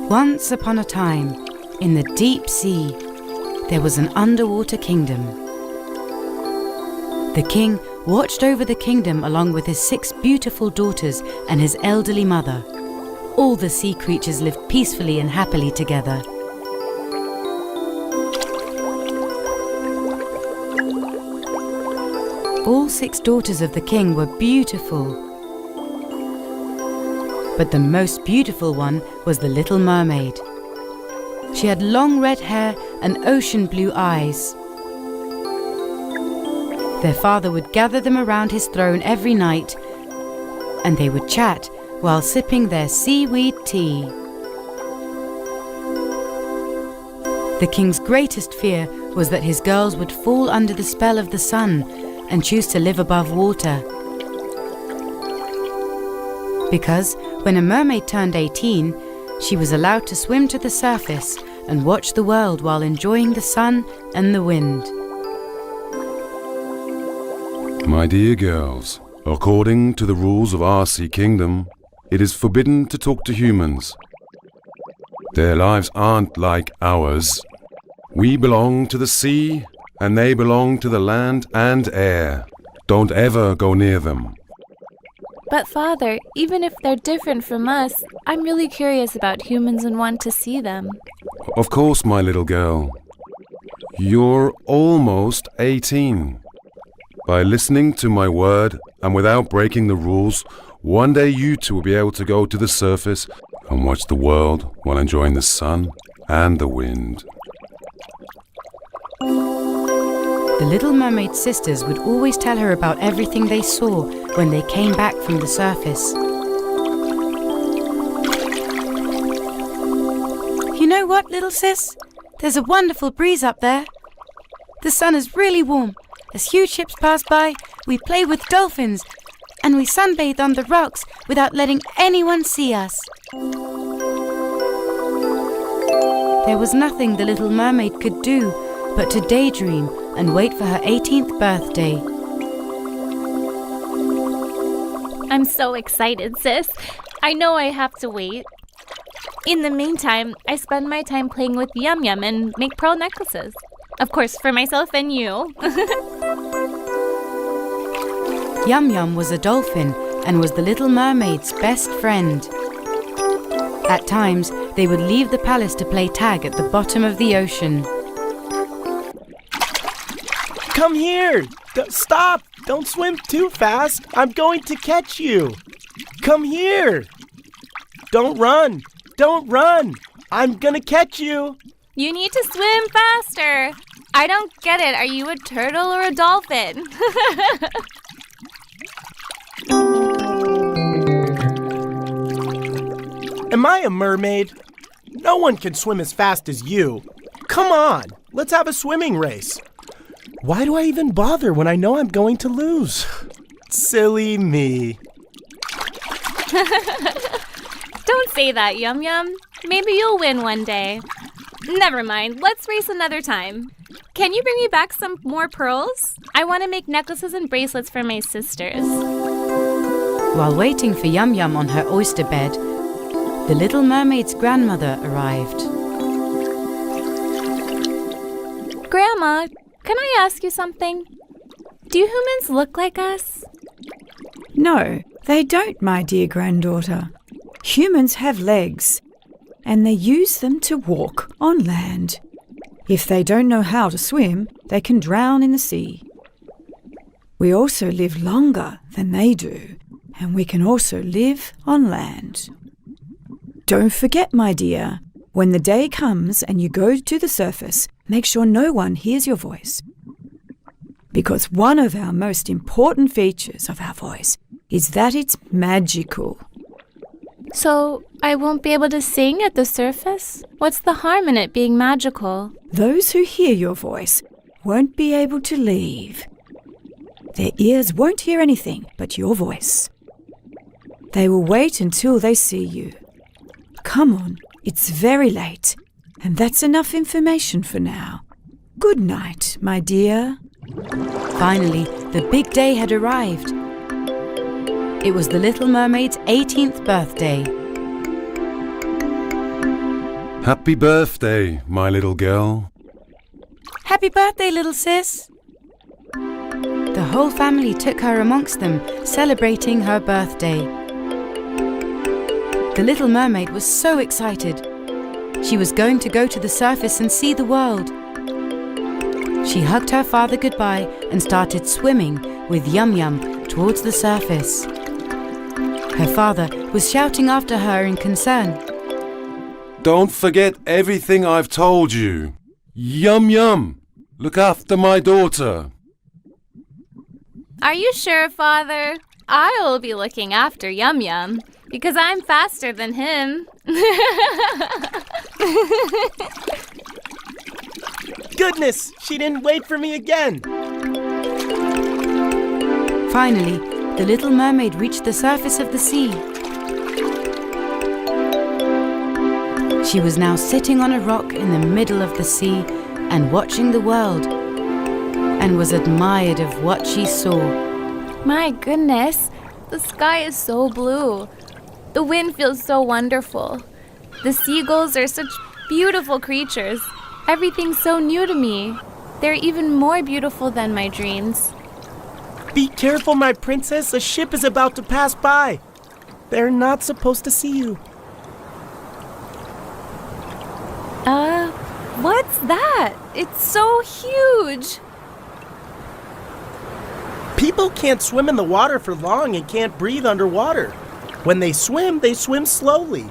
Once upon a time, in the deep sea, there was an underwater kingdom. The king watched over the kingdom along with his 6 beautiful daughters and his elderly mother. All the sea creatures lived peacefully and happily together. All 6 daughters of the king were beautiful. But the most beautiful one was the little mermaid. She had long red hair and ocean blue eyes. Their father would gather them around his throne every night, and they would chat while sipping their seaweed tea. The king's greatest fear was that his girls would fall under the spell of the sun and choose to live above water. Because when a mermaid turned 18, she was allowed to swim to the surface and watch the world while enjoying the sun and the wind. My dear girls, according to the rules of our sea kingdom, it is forbidden to talk to humans. Their lives aren't like ours. We belong to the sea, and they belong to the land and air. Don't ever go near them. But Father, even if they're different from us, I'm really curious about humans and want to see them. Of course, my little girl. You're almost 18. By listening to my word and without breaking the rules, one day you two will be able to go to the surface and watch the world while enjoying the sun and the wind. The Little Mermaid's sisters would always tell her about everything they saw when they came back from the surface. You know what, little sis? There's a wonderful breeze up there. The sun is really warm. As huge ships pass by, we play with dolphins, and we sunbathe on the rocks without letting anyone see us. There was nothing the Little Mermaid could do but to daydream and wait for her 18th birthday. I'm so excited, sis. I know I have to wait. In the meantime, I spend my time playing with Yum Yum and make pearl necklaces. Of course, for myself and you. Yum Yum was a dolphin and was the Little Mermaid's best friend. At times, they would leave the palace to play tag at the bottom of the ocean. Come here! Stop! Don't swim too fast! I'm going to catch you! Come here! Don't run! Don't run! I'm gonna catch you! You need to swim faster! I don't get it. Are you a turtle or a dolphin? Am I a mermaid? No one can swim as fast as you. Come on, let's have a swimming race. Why do I even bother when I know I'm going to lose? Silly me. Don't say that, Yum Yum. Maybe you'll win one day. Never mind, let's race another time. Can you bring me back some more pearls? I want to make necklaces and bracelets for my sisters. While waiting for Yum Yum on her oyster bed, the Little Mermaid's grandmother arrived. Grandma, can I ask you something? Do humans look like us? No, they don't, my dear granddaughter. Humans have legs, and they use them to walk on land. If they don't know how to swim, they can drown in the sea. We also live longer than they do, and we can also live on land. Don't forget, my dear, when the day comes and you go to the surface, make sure no one hears your voice. Because one of our most important features of our voice is that it's magical. So, I won't be able to sing at the surface? What's the harm in it being magical? Those who hear your voice won't be able to leave. Their ears won't hear anything but your voice. They will wait until they see you. Come on, it's very late, and that's enough information for now. Good night, my dear. Finally, the big day had arrived. It was the Little Mermaid's 18th birthday. Happy birthday, my little girl. Happy birthday, little sis. The whole family took her amongst them, celebrating her birthday. The little mermaid was so excited. She was going to go to the surface and see the world. She hugged her father goodbye and started swimming with Yum Yum towards the surface. Her father was shouting after her in concern. Don't forget everything I've told you. Yum Yum, look after my daughter. Are you sure, Father? I'll be looking after Yum Yum because I'm faster than him. Goodness, she didn't wait for me again. Finally, the little mermaid reached the surface of the sea. She was now sitting on a rock in the middle of the sea and watching the world, and was admired of what she saw. My goodness, the sky is so blue. The wind feels so wonderful. The seagulls are such beautiful creatures. Everything's so new to me. They're even more beautiful than my dreams. Be careful, my princess. A ship is about to pass by. They're not supposed to see you. What's that? It's so huge. People can't swim in the water for long and can't breathe underwater. When they swim slowly.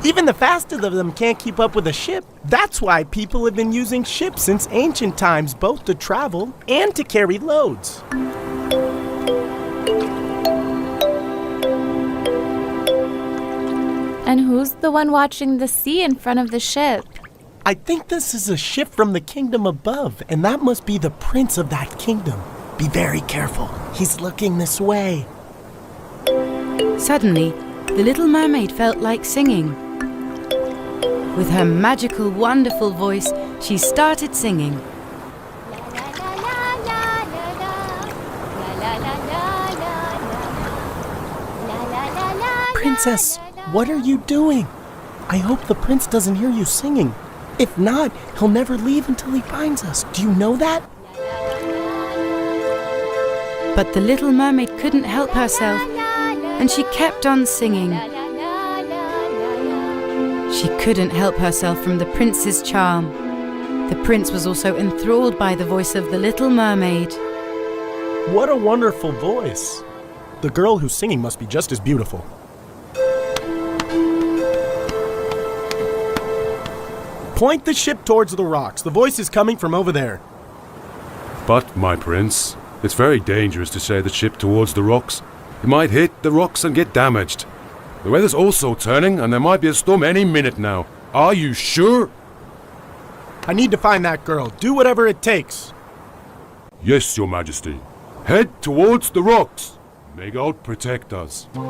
Even the fastest of them can't keep up with a ship. That's why people have been using ships since ancient times, both to travel and to carry loads. And who's the one watching the sea in front of the ship? I think this is a ship from the kingdom above, and that must be the prince of that kingdom. Be very careful. He's looking this way. Suddenly, the little mermaid felt like singing. With her magical, wonderful voice, she started singing. Princess, what are you doing? I hope the prince doesn't hear you singing. If not, he'll never leave until he finds us. Do you know that? But the little mermaid couldn't help herself, and she kept on singing. She couldn't help herself from the prince's charm. The prince was also enthralled by the voice of the little mermaid. What a wonderful voice. The girl who's singing must be just as beautiful. Point the ship towards the rocks. The voice is coming from over there. But, my prince, it's very dangerous to sail the ship towards the rocks. It might hit the rocks and get damaged. The weather's also turning, and there might be a storm any minute now. Are you sure? I need to find that girl. Do whatever it takes. Yes, your majesty. Head towards the rocks. May God protect us. The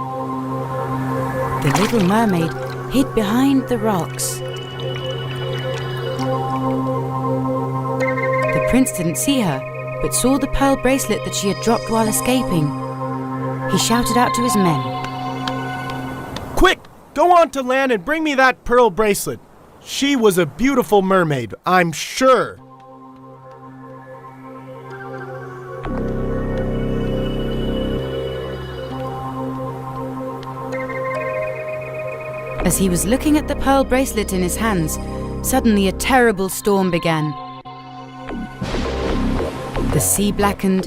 little mermaid hid behind the rocks. The prince didn't see her, but saw the pearl bracelet that she had dropped while escaping. He shouted out to his men. Quick! Go on to land and bring me that pearl bracelet. She was a beautiful mermaid, I'm sure. As he was looking at the pearl bracelet in his hands, suddenly a terrible storm began. The sea blackened,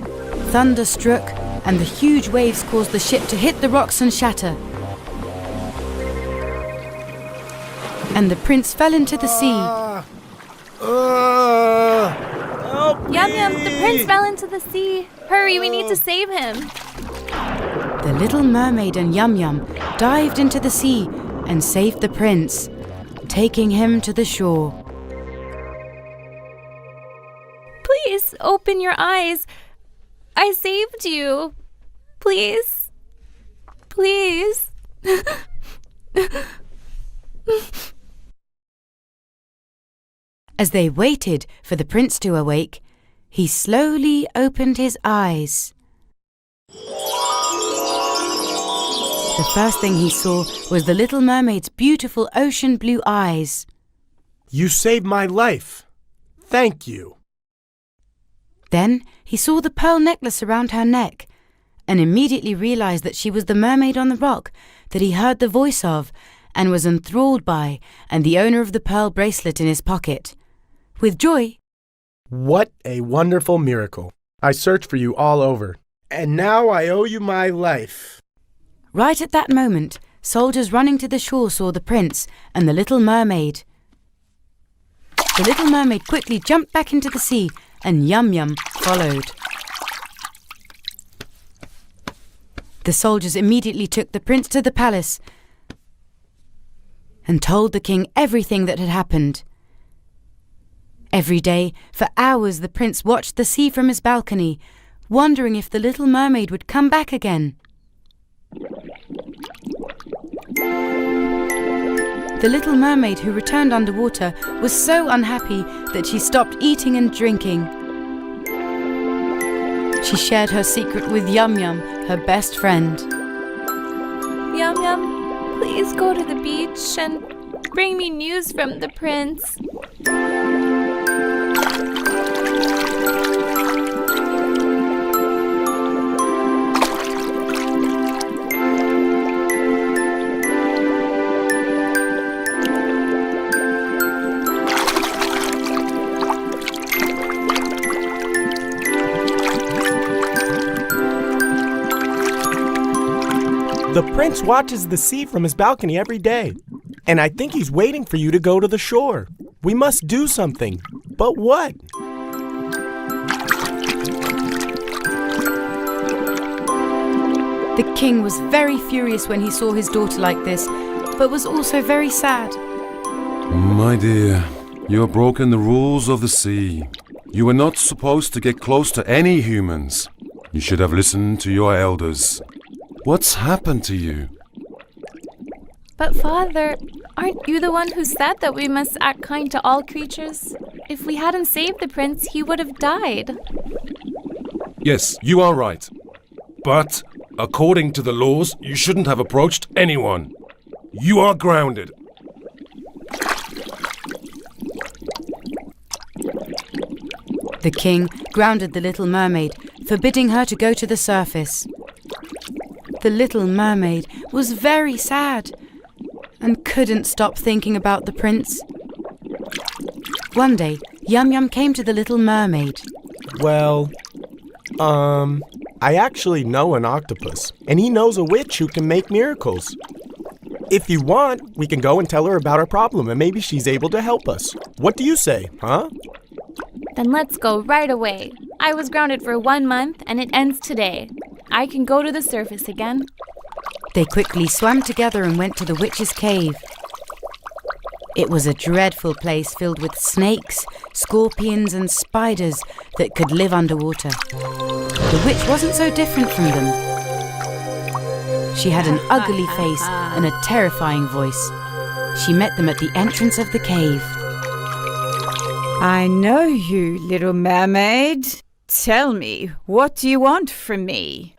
thunder struck, and the huge waves caused the ship to hit the rocks and shatter. And the prince fell into the sea. Help me! Yum Yum, the prince fell into the sea. Hurry, we need to save him. The little mermaid and Yum Yum dived into the sea and saved the prince, taking him to the shore. Please, open your eyes. I saved you. Please. Please. As they waited for the prince to awake, he slowly opened his eyes. The first thing he saw was the little mermaid's beautiful ocean blue eyes. You saved my life. Thank you. Then he saw the pearl necklace around her neck and immediately realized that she was the mermaid on the rock that he heard the voice of and was enthralled by, and the owner of the pearl bracelet in his pocket. With joy, What a wonderful miracle. I searched for you all over, and now I owe you my life. right at that moment, soldiers running to the shore saw the prince and the little mermaid. The little mermaid quickly jumped back into the sea, and Yum Yum followed. The soldiers immediately took the prince to the palace and told the king everything that had happened. Every day, for hours, the prince watched the sea from his balcony, wondering if the little mermaid would come back again. The little mermaid who returned underwater was so unhappy that she stopped eating and drinking. She shared her secret with Yum Yum, her best friend. Yum Yum, please go to the beach and bring me news from the prince. The prince watches the sea from his balcony every day, and I think he's waiting for you to go to the shore. We must do something. But what? The king was very furious when he saw his daughter like this, but was also very sad. My dear, you have broken the rules of the sea. You were not supposed to get close to any humans. You should have listened to your elders. What's happened to you? But Father, aren't you the one who said that we must act kind to all creatures? If we hadn't saved the prince, he would have died. Yes, you are right. But, according to the laws, you shouldn't have approached anyone. You are grounded. The king grounded the little mermaid, forbidding her to go to the surface. The little mermaid was very sad and couldn't stop thinking about the prince. One day, Yum Yum came to the little mermaid. Well, I actually know an octopus, and he knows a witch who can make miracles. If you want, we can go and tell her about our problem, and maybe she's able to help us. What do you say, huh? Then let's go right away. I was grounded for 1 month, and it ends today. I can go to the surface again. They quickly swam together and went to the witch's cave. It was a dreadful place filled with snakes, scorpions, and spiders that could live underwater. The witch wasn't so different from them. She had an ugly face and a terrifying voice. She met them at the entrance of the cave. I know you, little mermaid. Tell me, what do you want from me?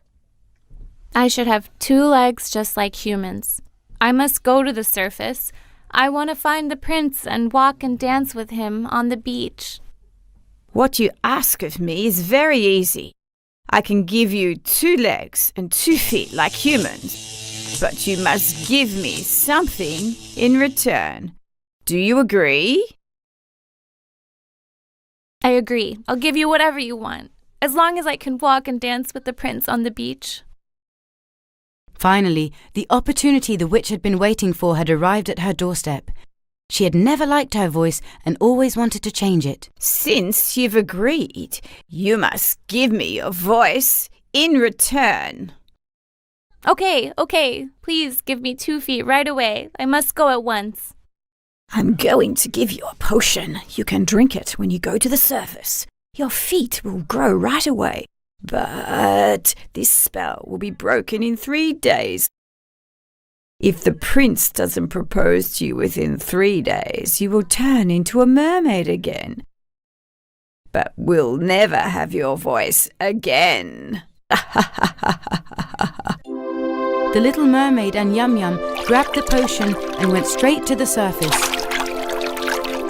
I should have 2 legs just like humans. I must go to the surface. I want to find the prince and walk and dance with him on the beach. What you ask of me is very easy. I can give you 2 legs and 2 feet like humans, but you must give me something in return. Do you agree? I agree. I'll give you whatever you want, as long as I can walk and dance with the prince on the beach. Finally, the opportunity the witch had been waiting for had arrived at her doorstep. She had never liked her voice and always wanted to change it. Since you've agreed, you must give me your voice in return. Okay. Please give me 2 feet right away. I must go at once. I'm going to give you a potion. You can drink it when you go to the surface. Your feet will grow right away. But this spell will be broken in 3 days. If the prince doesn't propose to you within 3 days, you will turn into a mermaid again. But we'll never have your voice again. The little mermaid and Yum Yum grabbed the potion and went straight to the surface.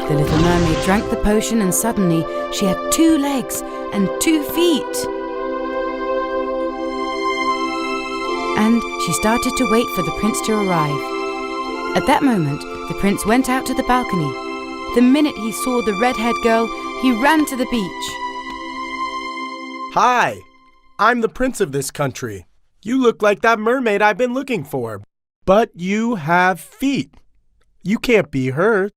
The little mermaid drank the potion and suddenly she had 2 legs and 2 feet. And she started to wait for the prince to arrive. At that moment, the prince went out to the balcony. The minute he saw the red-haired girl, he ran to the beach. Hi, I'm the prince of this country. You look like that mermaid I've been looking for. But you have feet. You can't be her.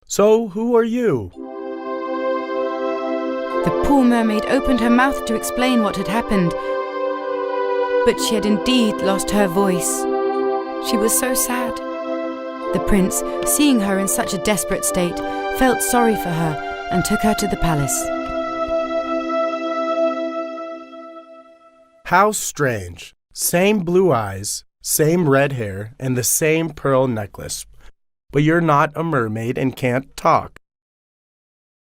So who are you? The poor mermaid opened her mouth to explain what had happened, but she had indeed lost her voice. She was so sad. The prince, seeing her in such a desperate state, felt sorry for her and took her to the palace. How strange. Same blue eyes, same red hair, and the same pearl necklace. But you're not a mermaid and can't talk.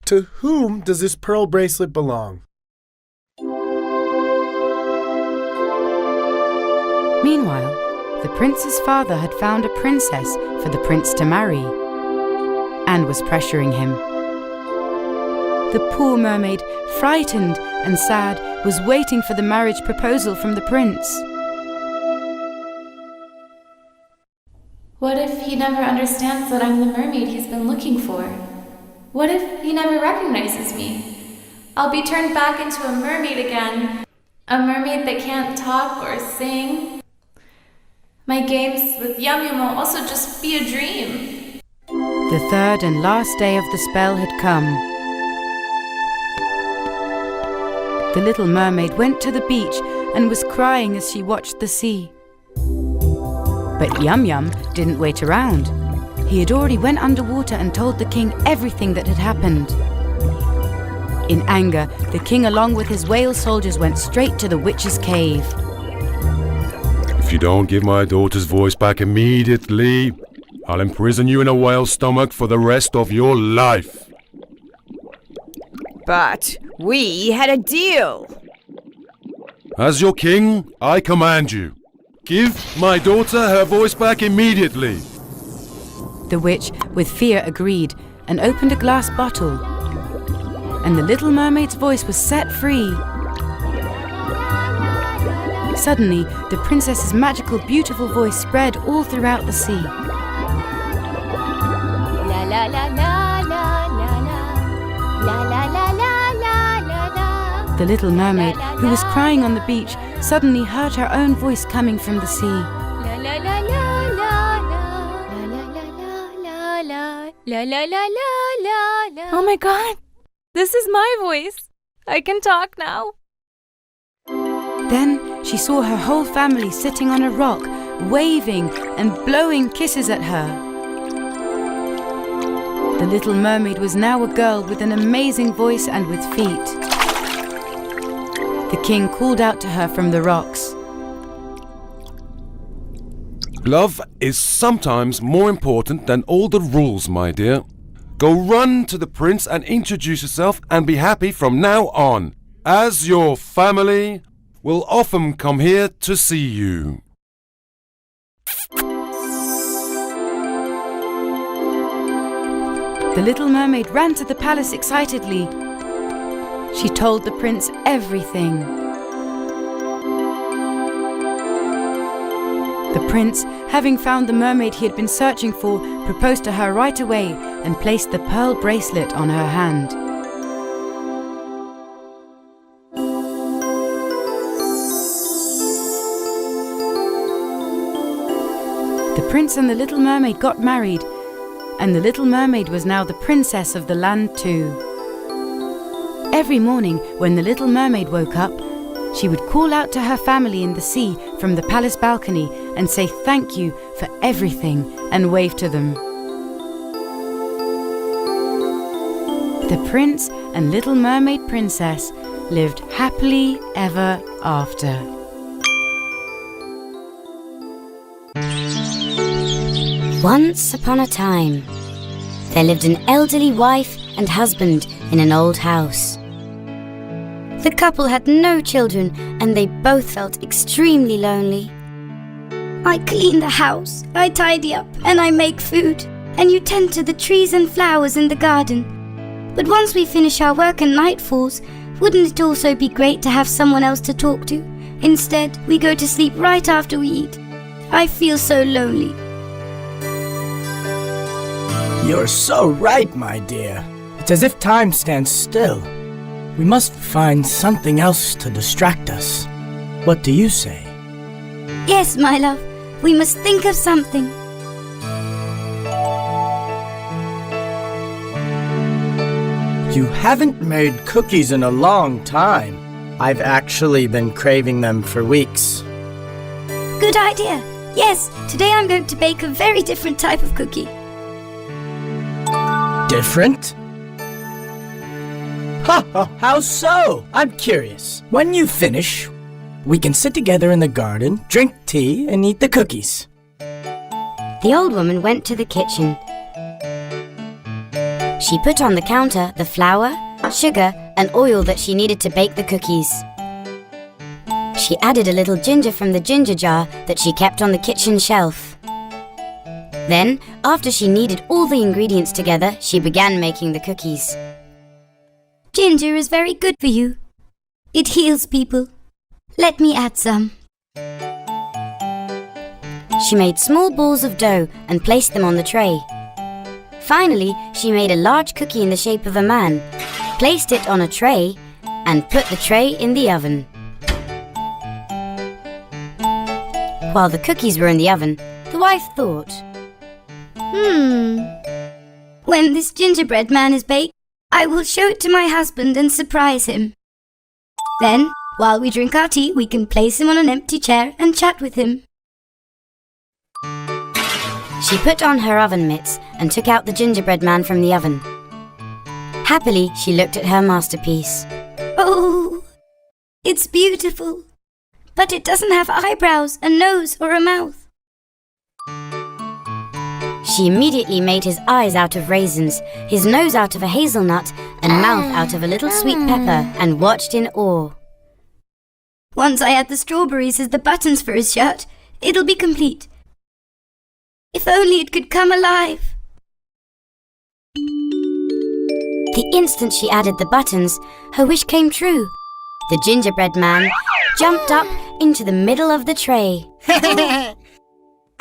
To whom does this pearl bracelet belong? Meanwhile, the prince's father had found a princess for the prince to marry and was pressuring him. The poor mermaid, frightened and sad, was waiting for the marriage proposal from the prince. What if he never understands that I'm the mermaid he's been looking for? What if he never recognizes me? I'll be turned back into a mermaid again. A mermaid that can't talk or sing. My games with Yum Yum will also just be a dream. The third and last day of the spell had come. The little mermaid went to the beach and was crying as she watched the sea. But Yum Yum didn't wait around. He had already went underwater and told the king everything that had happened. In anger, the king along with his whale soldiers went straight to the witch's cave. If you don't give my daughter's voice back immediately, I'll imprison you in a whale's stomach for the rest of your life. But we had a deal. As your king, I command you. Give my daughter her voice back immediately. The witch, with fear, agreed and opened a glass bottle. And the little mermaid's voice was set free. Suddenly, the princess's magical, beautiful voice spread all throughout the sea. La la la la la la la la la la la la la. The little mermaid, who was crying on the beach, suddenly heard her own voice coming from the sea. La la la la la la la la la la la la la la. Oh my god! This is my voice. I can talk now. Then she saw her whole family sitting on a rock, waving and blowing kisses at her. The little mermaid was now a girl with an amazing voice and with feet. The king called out to her from the rocks. Love is sometimes more important than all the rules, my dear. Go run to the prince and introduce yourself and be happy from now on, as your family will often come here to see you. The little mermaid ran to the palace excitedly. She told the prince everything. The prince, having found the mermaid he had been searching for, proposed to her right away and placed the pearl bracelet on her hand. The prince and the little mermaid got married, and the little mermaid was now the princess of the land too. Every morning when the little mermaid woke up, she would call out to her family in the sea from the palace balcony and say thank you for everything and wave to them. The prince and little mermaid princess lived happily ever after. Once upon a time, there lived an elderly wife and husband in an old house. The couple had no children and they both felt extremely lonely. I clean the house, I tidy up, and I make food. And you tend to the trees and flowers in the garden. But once we finish our work and night falls, wouldn't it also be great to have someone else to talk to? Instead, we go to sleep right after we eat. I feel so lonely. You're so right, my dear. It's as if time stands still. We must find something else to distract us. What do you say? Yes, my love. We must think of something. You haven't made cookies in a long time. I've actually been craving them for weeks. Good idea. Yes, today I'm going to bake a very different type of cookie. Different? Ha ha! How so? I'm curious. When you finish, we can sit together in the garden, drink tea, and eat the cookies. The old woman went to the kitchen. She put on the counter the flour, sugar, and oil that she needed to bake the cookies. She added a little ginger from the ginger jar that she kept on the kitchen shelf. Then, after she kneaded all the ingredients together, she began making the cookies. Ginger is very good for you. It heals people. Let me add some. She made small balls of dough and placed them on the tray. Finally, she made a large cookie in the shape of a man, placed it on a tray, and put the tray in the oven. While the cookies were in the oven, the wife thought, When this gingerbread man is baked, I will show it to my husband and surprise him. Then, while we drink our tea, we can place him on an empty chair and chat with him. She put on her oven mitts and took out the gingerbread man from the oven. Happily, she looked at her masterpiece. Oh, it's beautiful, but it doesn't have eyebrows, a nose, or a mouth. She immediately made his eyes out of raisins, his nose out of a hazelnut, and mouth out of a little sweet pepper, and watched in awe. Once I add the strawberries as the buttons for his shirt, it'll be complete. If only it could come alive. The instant she added the buttons, her wish came true. The gingerbread man jumped up into the middle of the tray.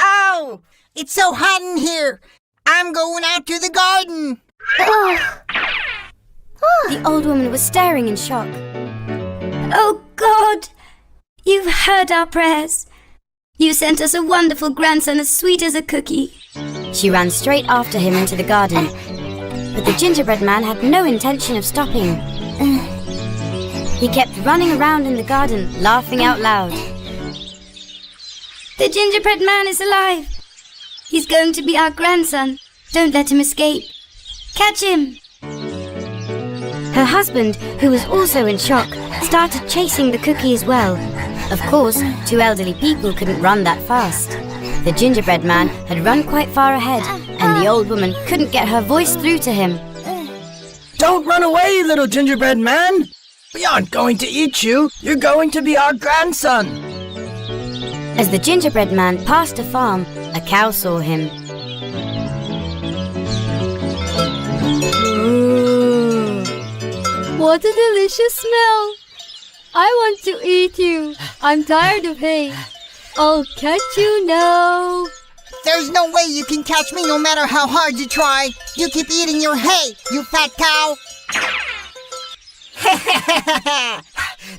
Ow! It's so hot in here. I'm going out to the garden. The old woman was staring in shock. Oh God, you've heard our prayers. You sent us a wonderful grandson as sweet as a cookie. She ran straight after him into the garden. But the gingerbread man had no intention of stopping. He kept running around in the garden, laughing out loud. The gingerbread man is alive. He's going to be our grandson. Don't let him escape. Catch him. Her husband, who was also in shock, started chasing the cookie as well. Of course, two elderly people couldn't run that fast. The gingerbread man had run quite far ahead, and the old woman couldn't get her voice through to him. Don't run away, little gingerbread man! We aren't going to eat you. You're going to be our grandson. As the gingerbread man passed a farm, a cow saw him. What a delicious smell! I want to eat you. I'm tired of hay. I'll catch you now. There's no way you can catch me no matter how hard you try. You keep eating your hay, you fat cow.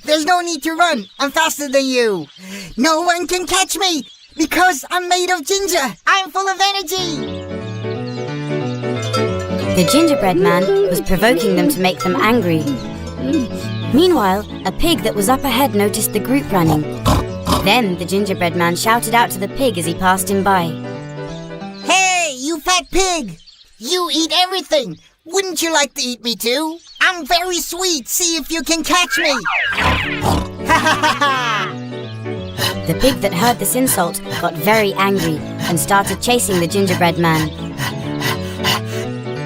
There's no need to run. I'm faster than you. No one can catch me because I'm made of ginger. I'm full of energy. The gingerbread man was provoking them to make them angry. Meanwhile, a pig that was up ahead noticed the group running. Then the gingerbread man shouted out to the pig as he passed him by. Hey, you fat pig! You eat everything. Wouldn't you like to eat me too? I'm very sweet. See if you can catch me. The pig that heard this insult got very angry and started chasing the gingerbread man.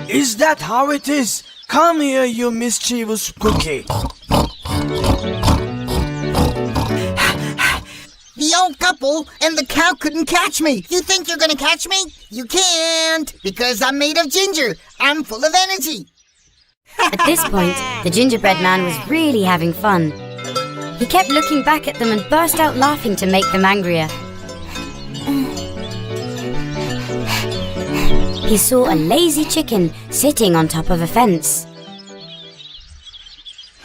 Is that how it is? Come here, you mischievous cookie. The The old couple and the cow couldn't catch me. You think you're gonna catch me? You can't, because I'm made of ginger. I'm full of energy. At this point, the gingerbread man was really having fun. He kept looking back at them and burst out laughing to make them angrier. He saw a lazy chicken sitting on top of a fence.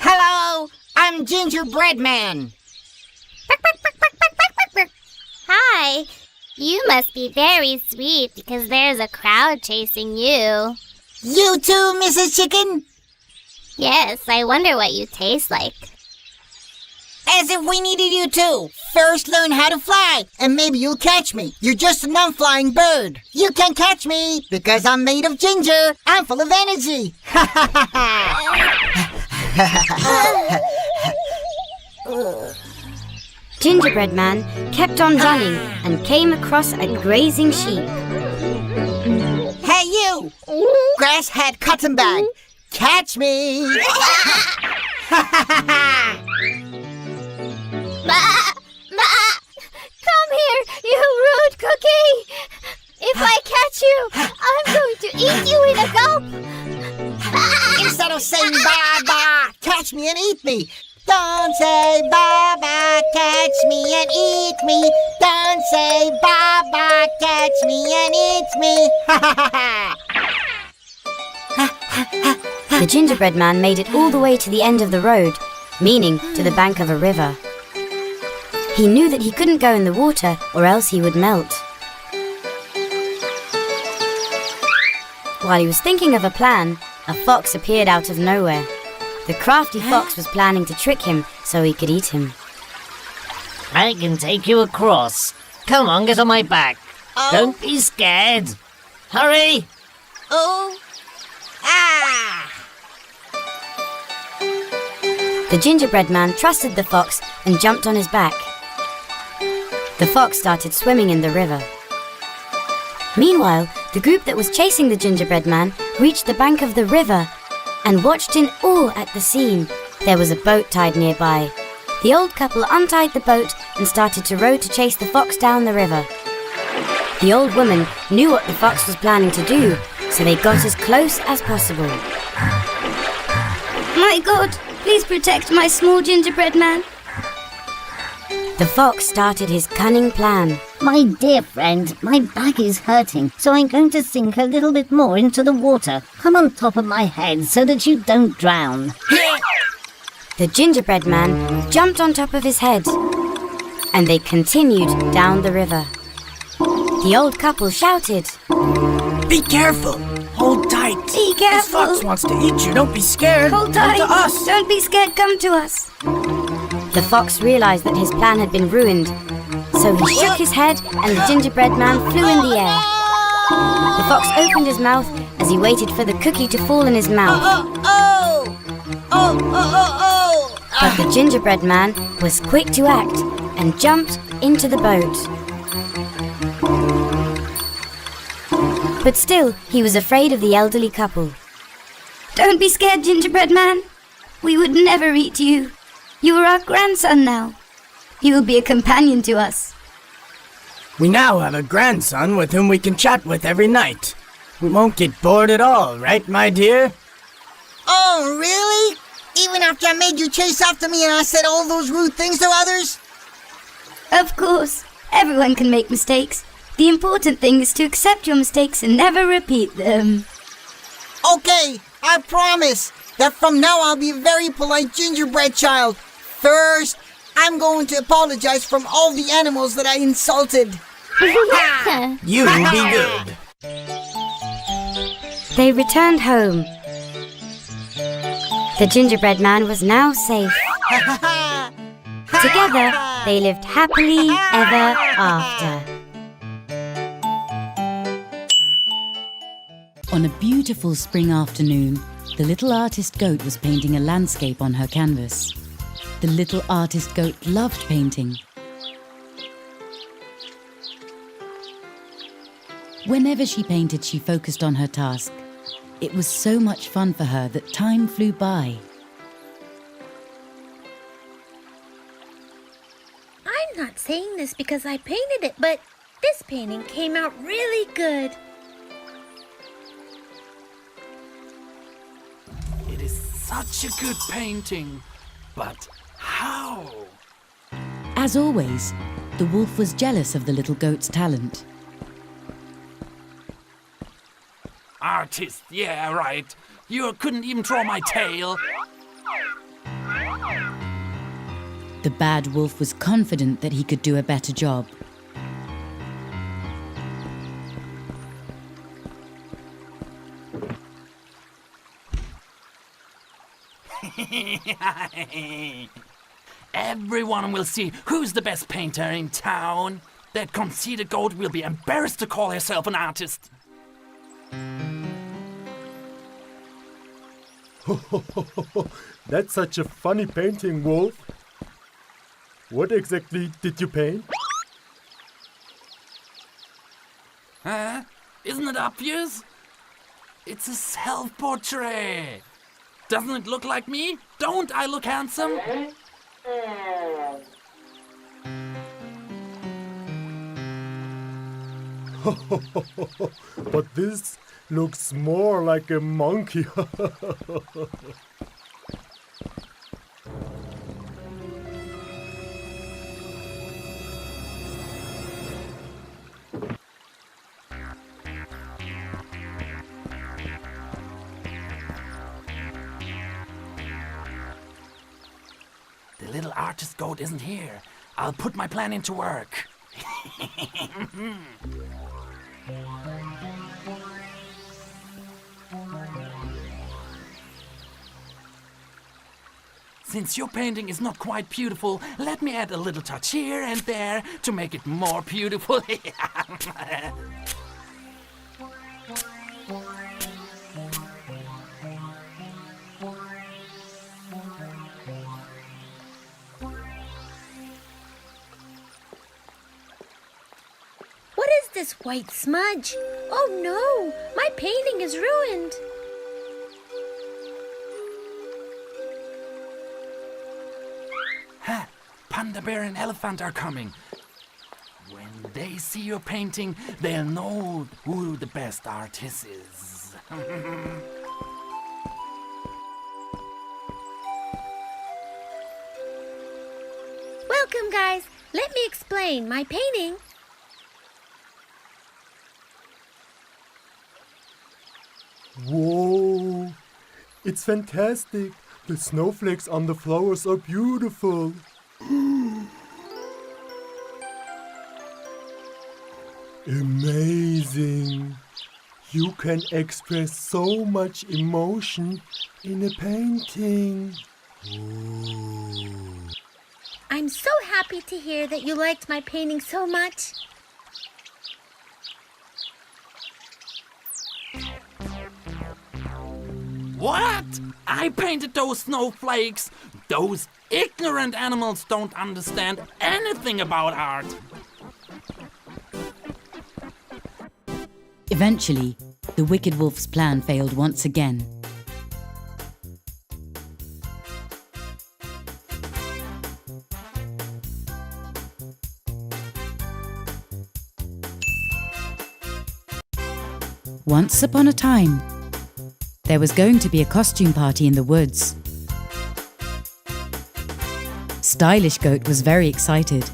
Hello, I'm Gingerbread Man. Hi. You must be very sweet because there's a crowd chasing you. You too, Mrs. Chicken? Yes, I wonder what you taste like. As if we needed you too. First learn how to fly, and maybe you'll catch me. You're just a non-flying bird. You can't catch me because I'm made of ginger. I'm full of energy. Gingerbread man kept on running and came across a grazing sheep. Hey you! Grass hat cotton bag. Catch me! Come here, you rude cookie! If I catch you, I'm going to eat you in a gulp! Instead of saying bye-bye, catch me and eat me. Don't say bye-bye, catch me and eat me. Don't say bye-bye, catch me and eat me. The gingerbread man made it all the way to the end of the road, meaning to the bank of a river. He knew that he couldn't go in the water or else he would melt. While he was thinking of a plan, a fox appeared out of nowhere. The crafty fox was planning to trick him so he could eat him. I can take you across. Come on, get on my back. Oh. Don't be scared. Hurry! Oh! Ah! The gingerbread man trusted the fox and jumped on his back. The fox started swimming in the river. Meanwhile, the group that was chasing the gingerbread man reached the bank of the river and watched in awe at the scene. There was a boat tied nearby. The old couple untied the boat and started to row to chase the fox down the river. The old woman knew what the fox was planning to do, so they got as close as possible. My God, please protect my small gingerbread man. The fox started his cunning plan. My dear friend, my back is hurting, so I'm going to sink a little bit more into the water. Come on top of my head so that you don't drown. The gingerbread man jumped on top of his head, and they continued down the river. The old couple shouted, Be careful! Hold tight! Be careful! This fox wants to eat you, don't be scared! Hold Come tight! to us! Don't be scared, come to us! The fox realized that his plan had been ruined, so he shook his head and the gingerbread man flew in the air. The fox opened his mouth as he waited for the cookie to fall in his mouth. But the gingerbread man was quick to act and jumped into the boat. But still, he was afraid of the elderly couple. Don't be scared, gingerbread man. We would never eat you. You are our grandson now. You will be a companion to us. We now have a grandson with whom we can chat with every night. We won't get bored at all, right, my dear? Oh, really? Even after I made you chase after me and I said all those rude things to others? Of course. Everyone can make mistakes. The important thing is to accept your mistakes and never repeat them. Okay, I promise that from now I'll be a very polite gingerbread child. First, I'm going to apologize from all the animals that I insulted. You will be good. They returned home. The gingerbread man was now safe. Together, they lived happily ever after. On a beautiful spring afternoon, the little artist goat was painting a landscape on her canvas. The little artist goat loved painting. Whenever she painted, she focused on her task. It was so much fun for her that time flew by. I'm not not saying this because I painted it, but this painting came out really good. It is such a good painting, but how? As always, the wolf was jealous of the little goat's talent. Artist, yeah, right. You couldn't even draw my tail. The bad wolf was confident that he could do a better job. Everyone will see who's the best painter in town. That conceited goat will be embarrassed to call herself an artist. That's such a funny painting, Wolf. What exactly did you paint? Huh? Isn't it obvious? It's a self-portrait. Doesn't it look like me? Don't I look handsome? But this looks more like a monkey. The little artist goat isn't here. I'll put my plan into work. Since your painting is not quite beautiful, let me add a little touch here and there to make it more beautiful. What is this white smudge? Oh no, my painting is ruined. Ha! Panda bear and elephant are coming. When they see your painting, they'll know who the best artist is. Welcome, guys. Let me explain my painting. Whoa! It's fantastic. The snowflakes on the flowers are beautiful. Amazing. You can express so much emotion in a painting. Ooh. I'm so happy to hear that you liked my painting so much. What? I painted those snowflakes. Those ignorant animals don't understand anything about art. Eventually, the wicked wolf's plan failed once again. Once upon a time, there was going to be a costume party in the woods. Stylish Goat was very excited.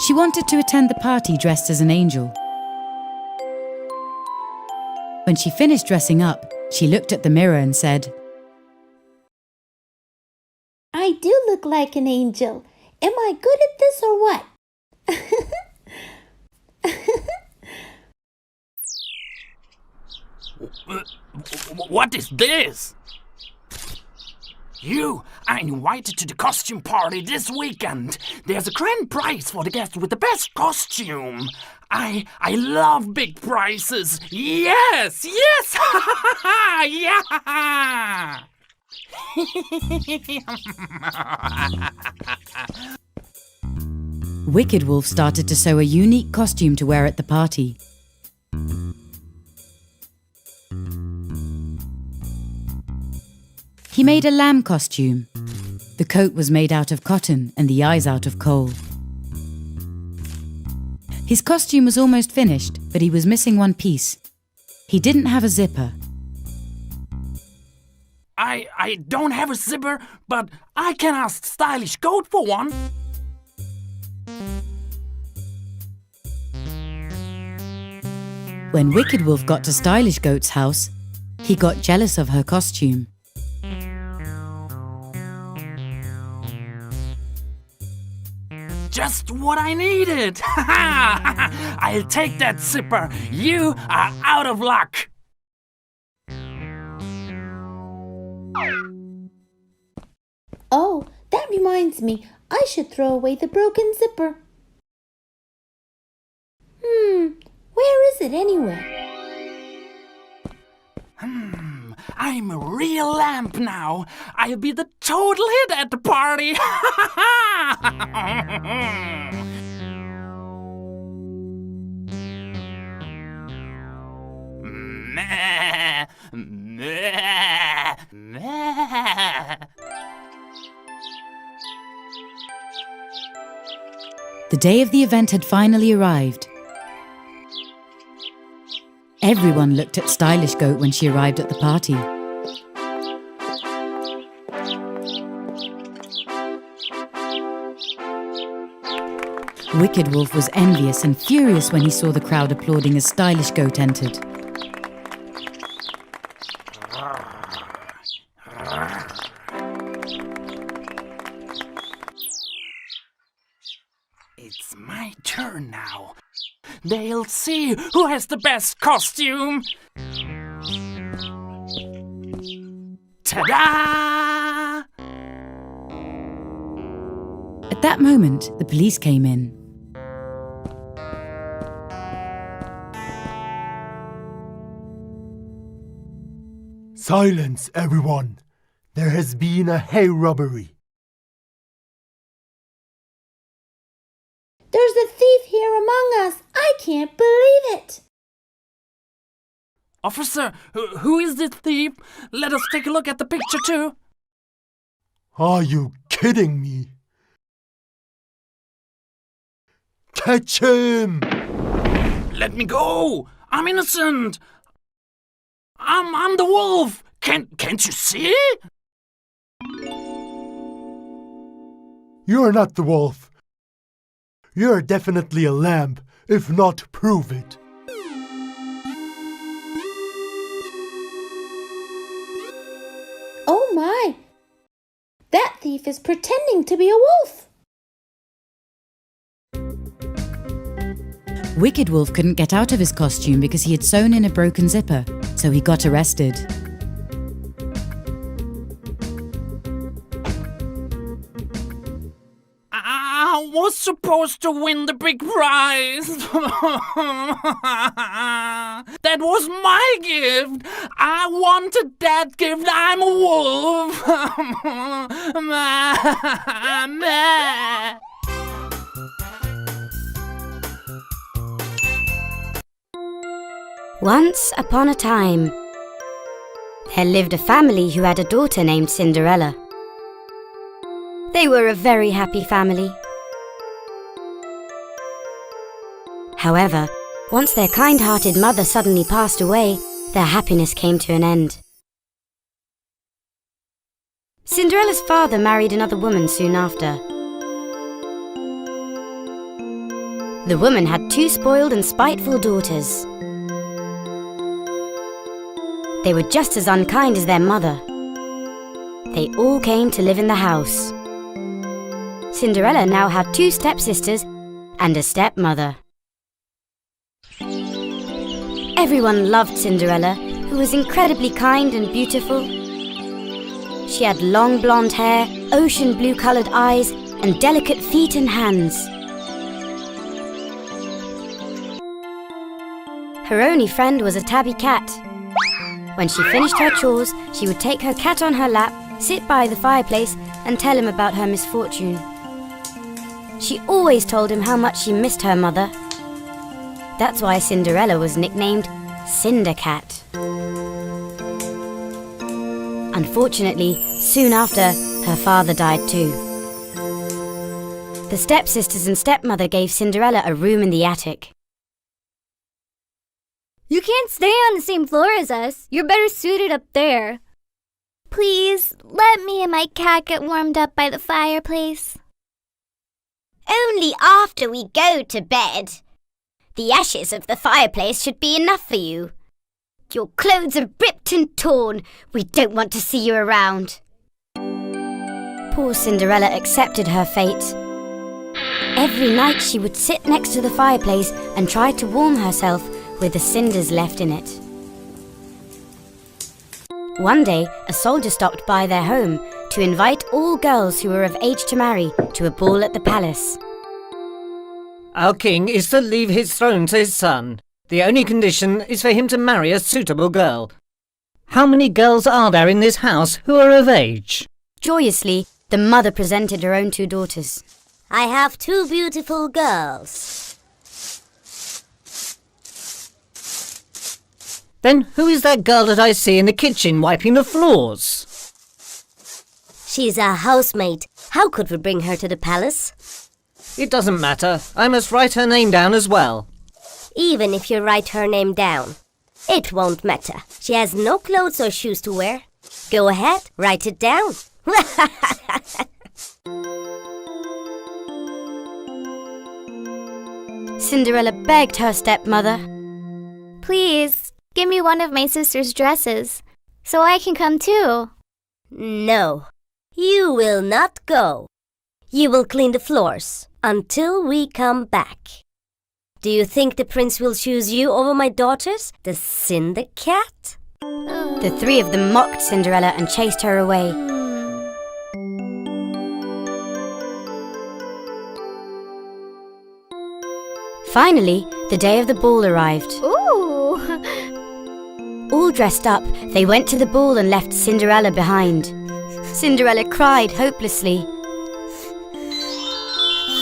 She wanted to attend the party dressed as an angel. When she finished dressing up, she looked at the mirror and said, I do look like an angel. Am I good at this or what? What is this? You are invited to the costume party this weekend. There's a grand prize for the guest with the best costume. I love big prizes. Yes, yes, yeah. Wicked Wolf started to sew a unique costume to wear at the party. He made a lamb costume. The coat was made out of cotton and the eyes out of coal. His costume was almost finished, but he was missing one piece. He didn't have a zipper. I don't have a zipper, but I can ask Stylish Goat for one. When Wicked Wolf got to Stylish Goat's house, he got jealous of her costume. Just what I needed! I'll take that zipper. You are out of luck. Oh, that reminds me. I should throw away the broken zipper. Where is it anyway? I'm a real lamp now. I'll be the total hit at the party. The day of the event had finally arrived. Everyone looked at Stylish Goat when she arrived at the party. Wicked Wolf was envious and furious when he saw the crowd applauding as Stylish Goat entered. It's my turn now. They'll see who has the best costume. Ta-da! At that moment, the police came in. Silence, everyone. There has been a hay robbery. There's a thief here among us. I can't believe it. Officer, who is this thief? Let us take a look at the picture too. Are you kidding me? Catch him! Let me go! I'm innocent! I'm the wolf! Can't you see? You're not the wolf. You're definitely a lamb. If not, prove it. Oh my! That thief is pretending to be a wolf. Wicked Wolf couldn't get out of his costume because he had sewn in a broken zipper, so he got arrested. I was supposed to win the big prize. That was my gift. I wanted that gift. I'm a wolf. Once upon a time, there lived a family who had a daughter named Cinderella. They were a very happy family. However, once their kind-hearted mother suddenly passed away, their happiness came to an end. Cinderella's father married another woman soon after. The woman had 2 spoiled and spiteful daughters. They were just as unkind as their mother. They all came to live in the house. Cinderella now had 2 stepsisters and a stepmother. Everyone loved Cinderella, who was incredibly kind and beautiful. She had long blonde hair, ocean blue-coloured eyes, and delicate feet and hands. Her only friend was a tabby cat. When she finished her chores, she would take her cat on her lap, sit by the fireplace, and tell him about her misfortune. She always told him how much she missed her mother. That's why Cinderella was nicknamed Cindercat. Unfortunately, soon after, her father died too. The stepsisters and stepmother gave Cinderella a room in the attic. You can't stay on the same floor as us. You're better suited up there. Please, let me and my cat get warmed up by the fireplace. Only after we go to bed. The ashes of the fireplace should be enough for you. Your clothes are ripped and torn. We don't want to see you around. Poor Cinderella accepted her fate. Every night she would sit next to the fireplace and try to warm herself with the cinders left in it. One day, a soldier stopped by their home to invite all girls who were of age to marry to a ball at the palace. Our king is to leave his throne to his son. The only condition is for him to marry a suitable girl. How many girls are there in this house who are of age? Joyously, the mother presented her own 2 daughters. I have 2 beautiful girls. Then who is that girl that I see in the kitchen wiping the floors? She's a housemaid. How could we bring her to the palace? It doesn't matter. I must write her name down as well. Even if you write her name down, it won't matter. She has no clothes or shoes to wear. Go ahead, write it down. Cinderella begged her stepmother. Please, give me one of my sister's dresses, so I can come too. No, you will not go. You will clean the floors until we come back. Do you think the prince will choose you over my daughters, the Cinder Cat? The 3 of them mocked Cinderella and chased her away. Finally, the day of the ball arrived. Ooh! All dressed up, they went to the ball and left Cinderella behind. Cinderella cried hopelessly.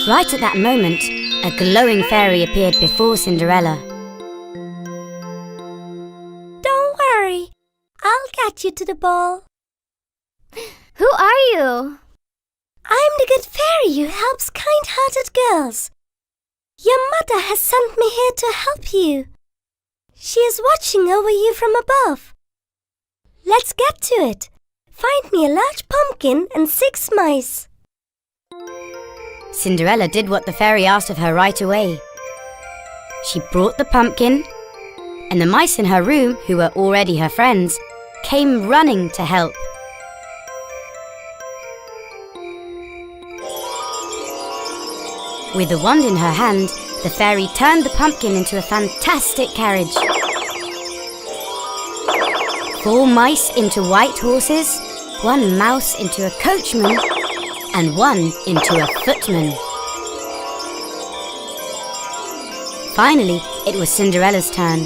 Right at that moment, a glowing fairy appeared before Cinderella. Don't worry, I'll get you to the ball. Who are you? I'm the good fairy who helps kind-hearted girls. Your mother has sent me here to help you. She is watching over you from above. Let's get to it. Find me a large pumpkin and 6 mice. Cinderella did what the fairy asked of her right away. She brought the pumpkin, and the mice in her room, who were already her friends, came running to help. With the wand in her hand, the fairy turned the pumpkin into a fantastic carriage. 4 mice into white horses, 1 mouse into a coachman, and 1 into a footman. Finally, it was Cinderella's turn.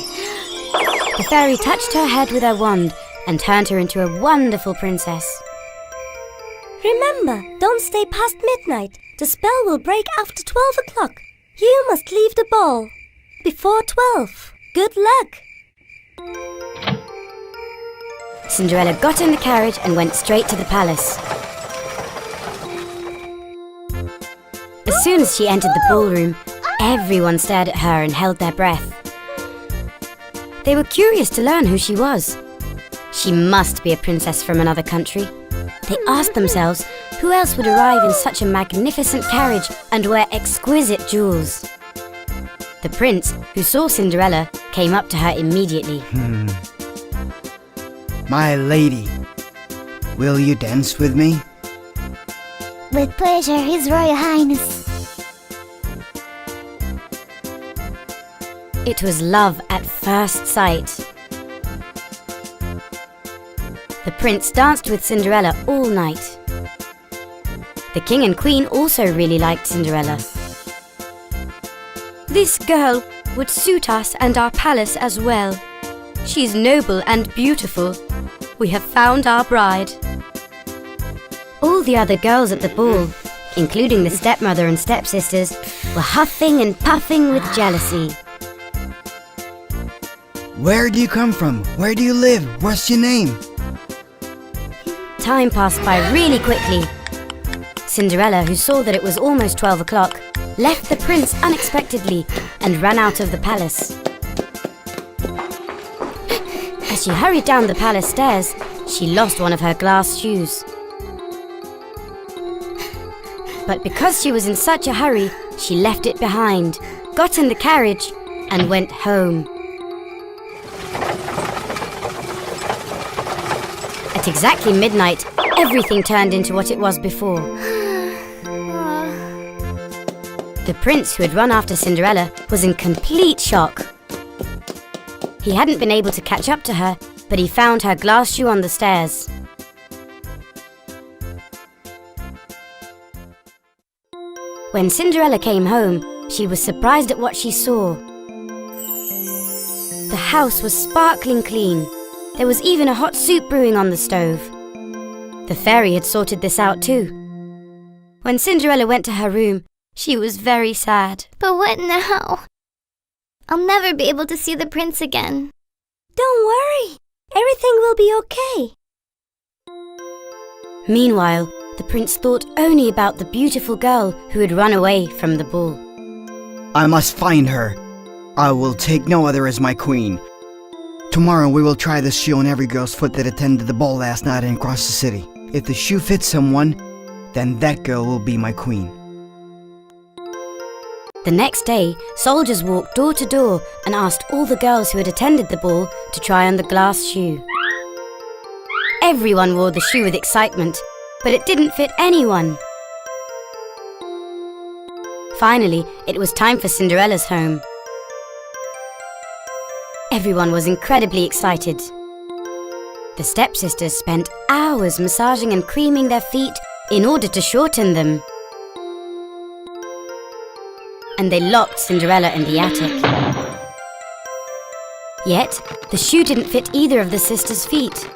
The fairy touched her head with her wand and turned her into a wonderful princess. Remember, don't stay past midnight. The spell will break after 12 o'clock. You must leave the ball before 12. Good luck! Cinderella got in the carriage and went straight to the palace. As soon as she entered the ballroom, everyone stared at her and held their breath. They were curious to learn who she was. She must be a princess from another country. They asked themselves, who else would arrive in such a magnificent carriage and wear exquisite jewels? The prince, who saw Cinderella, came up to her immediately. My lady, will you dance with me? With pleasure, His Royal Highness. It was love at first sight. The prince danced with Cinderella all night. The king and queen also really liked Cinderella. This girl would suit us and our palace as well. She's noble and beautiful. We have found our bride. All the other girls at the ball, including the stepmother and stepsisters, were huffing and puffing with jealousy. Where do you come from? Where do you live? What's your name? time passed by really quickly. Cinderella, who saw that it was almost 12 o'clock, left the prince unexpectedly and ran out of the palace. As she hurried down the palace stairs, she lost one of her glass shoes. But because she was in such a hurry, she left it behind, got in the carriage, and went home. At exactly midnight, everything turned into what it was before. The prince, who had run after Cinderella, was in complete shock. He hadn't been able to catch up to her, but he found her glass shoe on the stairs. When Cinderella came home, she was surprised at what she saw. The house was sparkling clean. There was even a hot soup brewing on the stove. The fairy had sorted this out too. When Cinderella went to her room, she was very sad. But what now? I'll never be able to see the prince again. Don't worry. Everything will be okay. Meanwhile, the prince thought only about the beautiful girl who had run away from the ball. I must find her. I will take no other as my queen. Tomorrow we will try this shoe on every girl's foot that attended the ball last night and across the city. If the shoe fits someone, then that girl will be my queen. The next day, soldiers walked door to door and asked all the girls who had attended the ball to try on the glass shoe. Everyone wore the shoe with excitement, but it didn't fit anyone. Finally, it was time for Cinderella's home. Everyone was incredibly excited. The stepsisters spent hours massaging and creaming their feet in order to shorten them. And they locked Cinderella in the attic. Yet, the shoe didn't fit either of the sisters' feet.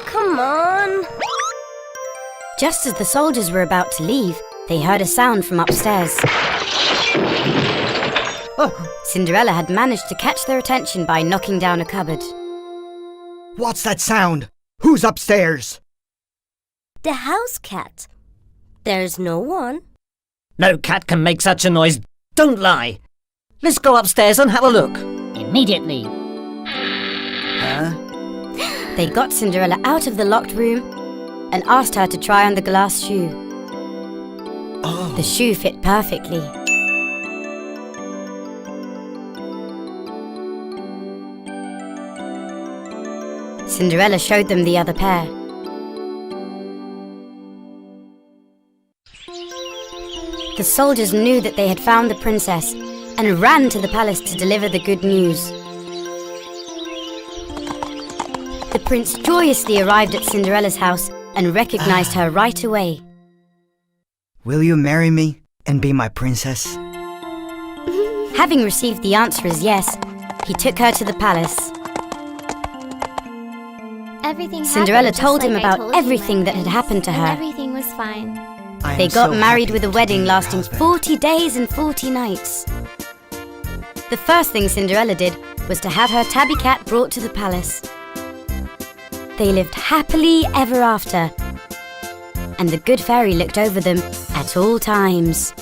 Come on. Just as the soldiers were about to leave, they heard a sound from upstairs. Cinderella had managed to catch their attention by knocking down a cupboard. What's that sound? Who's upstairs? The house cat. There's no one. No cat can make such a noise. Don't lie. Let's go upstairs and have a look. Immediately. Huh? They got Cinderella out of the locked room and asked her to try on the glass shoe. Oh. The shoe fit perfectly. Cinderella showed them the other pair. The soldiers knew that they had found the princess and ran to the palace to deliver the good news. The prince joyously arrived at Cinderella's house and recognized her right away. Will you marry me and be my princess? Having received the answer as yes, he took her to the palace. Cinderella told him about everything that had happened to her. Everything was fine. They got married with a wedding lasting 40 days and 40 nights. The first thing Cinderella did was to have her tabby cat brought to the palace. They lived happily ever after, and the good fairy looked over them at all times.